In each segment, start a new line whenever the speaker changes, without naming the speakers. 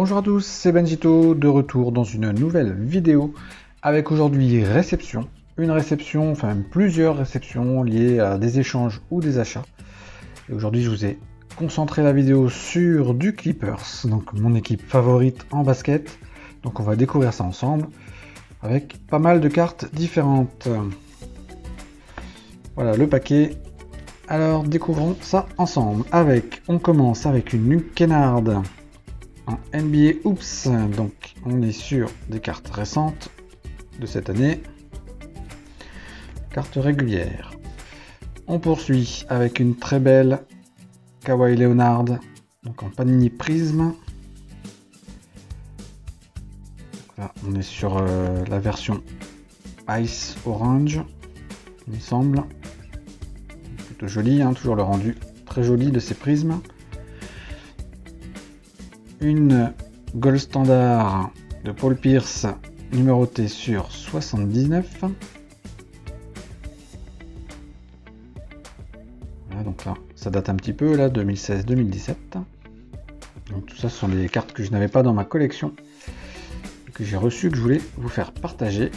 Bonjour à tous, c'est Benjito, de retour dans une nouvelle vidéo avec aujourd'hui réception. Une réception, enfin plusieurs réceptions liées à des échanges ou des achats. Et aujourd'hui je vous ai concentré la vidéo sur du Clippers, donc mon équipe favorite en basket. Donc on va découvrir ça ensemble avec pas mal de cartes différentes. Voilà le paquet. Alors découvrons ça ensemble. On commence avec une Luke Kennard en NBA Oops. Donc on est sur des cartes récentes de cette année. Carte régulière. On poursuit avec une très belle Kawhi Leonard, donc en Panini Prism. Là, on est sur la version Ice Orange, il me semble. Plutôt joli, hein, toujours le rendu très joli de ces prismes. Une Gold Standard de Paul Pierce, numérotée sur 79. Voilà, donc là, ça date un petit peu, là, 2016-2017. Donc tout ça, ce sont des cartes que je n'avais pas dans ma collection, que j'ai reçues, que je voulais vous faire partager.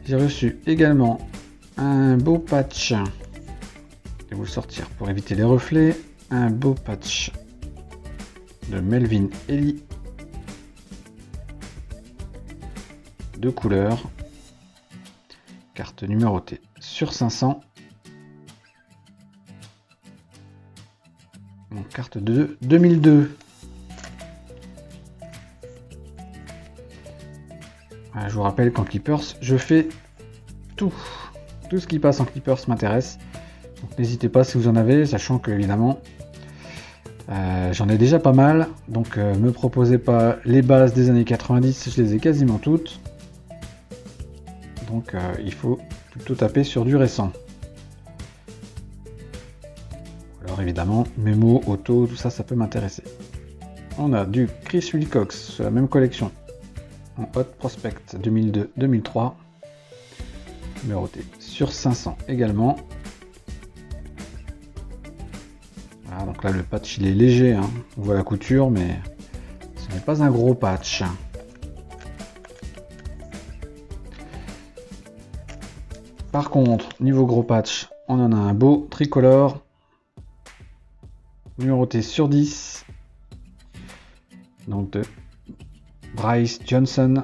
J'ai reçu également un beau patch, je vais vous le sortir pour éviter les reflets, un beau patch de Melvin Ely, de couleur, carte numérotée sur 500, donc carte de 2002. Voilà, je vous rappelle qu'en Clippers, je fais tout ce qui passe en Clippers m'intéresse, donc n'hésitez pas si vous en avez, sachant que évidemment j'en ai déjà pas mal, donc me proposez pas les bases des années 90, je les ai quasiment toutes. Donc il faut plutôt taper sur du récent. Alors évidemment, mémo, auto, tout ça, ça peut m'intéresser. On a du Chris Wilcox, la même collection, en Hot Prospect 2002-2003, numéroté sur 500 également. Voilà, donc là le patch il est léger, hein. On voit la couture, mais ce n'est pas un gros patch. Par contre, niveau gros patch, on en a un beau tricolore, numéroté sur 10, donc de Bryce Johnson.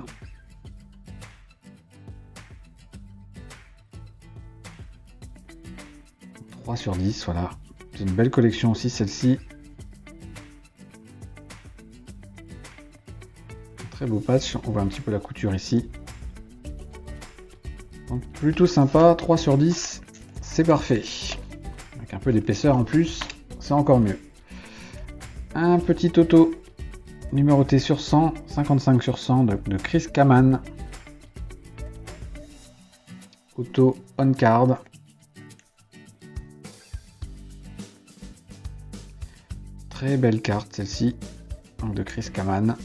« 3 sur 10, voilà. C'est une belle collection aussi, celle-ci. Très beau patch, on voit un petit peu la couture ici. Donc plutôt sympa, 3 sur 10, c'est parfait. Avec un peu d'épaisseur en plus, c'est encore mieux. Un petit auto numéroté sur 100, 55 sur 100 de Chris Kaman. Auto on card. Très belle carte celle-ci, donc de Chris Kaman.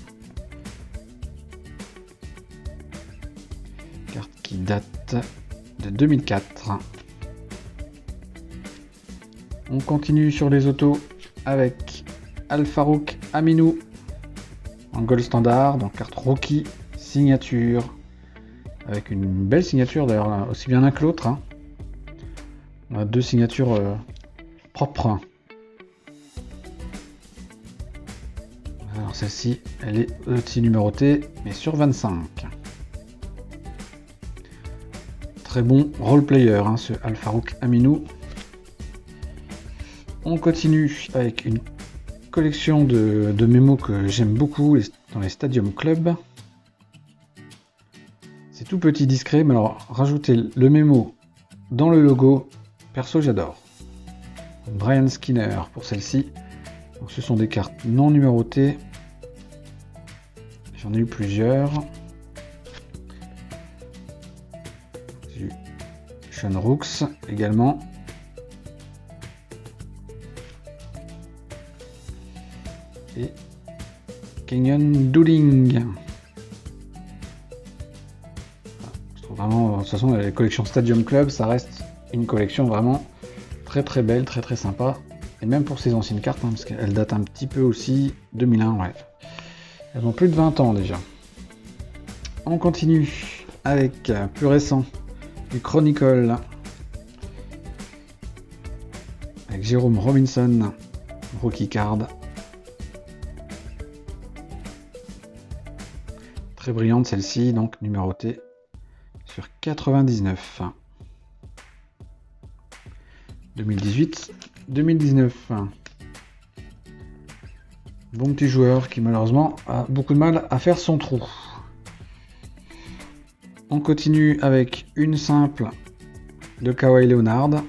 Carte qui date de 2004. On continue sur les autos avec Al-Farouq Aminu en Gold Standard, donc carte rookie, signature, avec une belle signature d'ailleurs, aussi bien l'un que l'autre. Hein. On a deux signatures propres. Alors celle-ci, elle est aussi numérotée, mais sur 25. Très bon role player, hein, ce Al-Farouq Aminu. On continue avec une collection de mémos que j'aime beaucoup dans les Stadium Club. C'est tout petit discret, mais alors rajouter le mémo dans le logo, perso j'adore. Brian Skinner pour celle-ci. Donc, ce sont des cartes non numérotées. J'en ai eu plusieurs. J'ai eu Sean Rooks également. Et Kenyon Dooling. Je trouve vraiment, de toute façon, les collections Stadium Club, ça reste une collection vraiment très très belle, très très sympa. Et même pour ces anciennes cartes, hein, parce qu'elles datent un petit peu aussi, 2001, ouais. Elles ont plus de 20 ans déjà. On continue avec plus récent, du Chronicle. Avec Jérôme Robinson, rookie card. Très brillante celle-ci, donc numérotée sur 99. 2018-2019. Bon petit joueur qui malheureusement a beaucoup de mal à faire son trou. On continue avec une simple de Kawhi Leonard.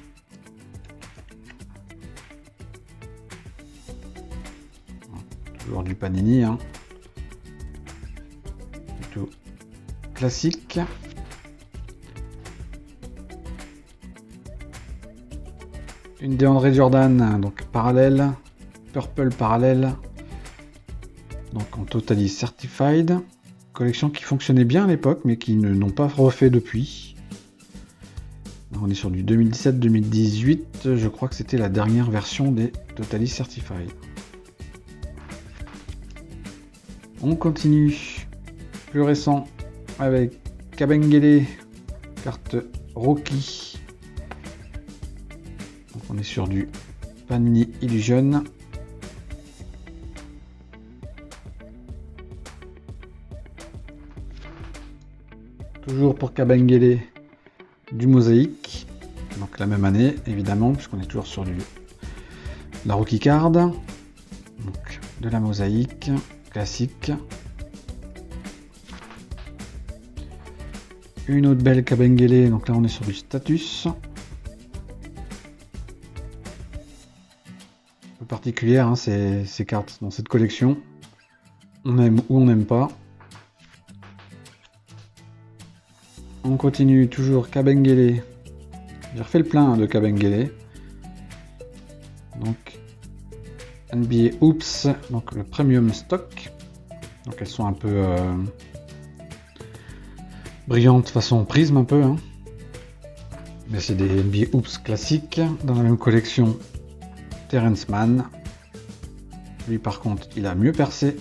Toujours du Panini, hein. Plutôt classique. Une DeAndre Jordan, donc parallèle, Purple parallèle, donc en Totally Certified. Collection qui fonctionnait bien à l'époque, mais qui ne n'ont pas refait depuis. On est sur du 2017-2018, je crois que c'était la dernière version des Totally Certified. On continue, plus récent, avec Kabengele, carte Rookie. Donc on est sur du Panini Illusion. Toujours pour Kabengele, du mosaïque. Donc la même année, évidemment, puisqu'on est toujours sur la Rookie Card. Donc de la mosaïque classique. Une autre belle Kabengele, donc là on est sur du status. Un peu particulière, hein, ces cartes dans cette collection. On aime ou on n'aime pas. On continue toujours Kabengele. J'ai refait le plein de Kabengele. Donc NBA Oops, donc le premium stock. Donc elles sont un peu brillantes façon prisme un peu. Hein. Mais c'est des NBA Oops classiques. Dans la même collection, Terrence Mann. Lui par contre, il a mieux percé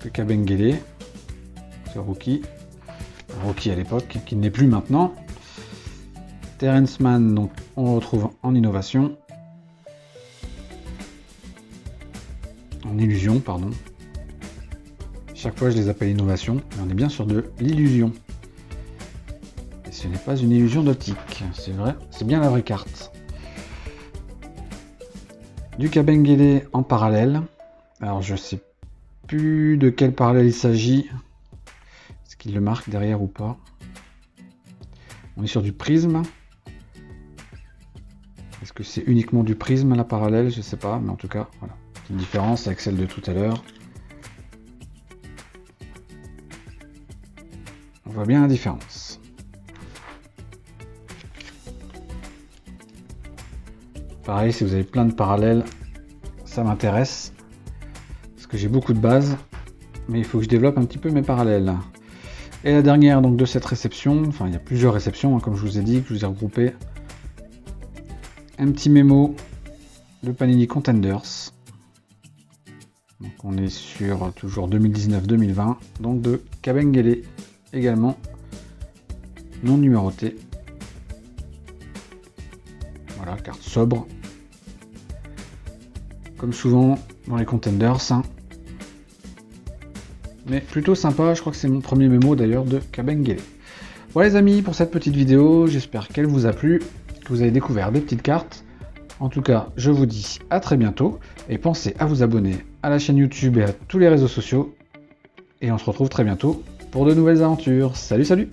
que Kabengele. Ce rookie à l'époque, qui n'est plus maintenant. Terrence Mann, donc on le retrouve en innovation. En illusion, pardon. Chaque fois je les appelle innovation, mais on est bien sur de l'illusion. Et ce n'est pas une illusion d'optique, c'est vrai, c'est bien la vraie carte. Du Kabengele en parallèle. Alors je sais plus de quel parallèle il s'agit. Est-ce qu'il le marque derrière ou pas? On est sur du prisme. Est-ce que c'est uniquement du prisme la parallèle? Je sais pas, mais en tout cas, voilà. Une différence avec celle de tout à l'heure. On voit bien la différence. Pareil, si vous avez plein de parallèles, ça m'intéresse. Parce que j'ai beaucoup de bases, mais il faut que je développe un petit peu mes parallèles. Et la dernière donc de cette réception, enfin il y a plusieurs réceptions, hein, comme je vous ai dit, que je vous ai regroupé. Un petit mémo de Panini Contenders. Donc on est sur toujours 2019-2020, donc de Kabengele également, non numéroté. Voilà, carte sobre. Comme souvent dans les Contenders. Hein. Mais plutôt sympa, je crois que c'est mon premier mémo d'ailleurs de Kabengele. Voilà les amis pour cette petite vidéo, j'espère qu'elle vous a plu, que vous avez découvert des petites cartes. En tout cas, je vous dis à très bientôt et pensez à vous abonner à la chaîne YouTube et à tous les réseaux sociaux. Et on se retrouve très bientôt pour de nouvelles aventures. Salut, salut!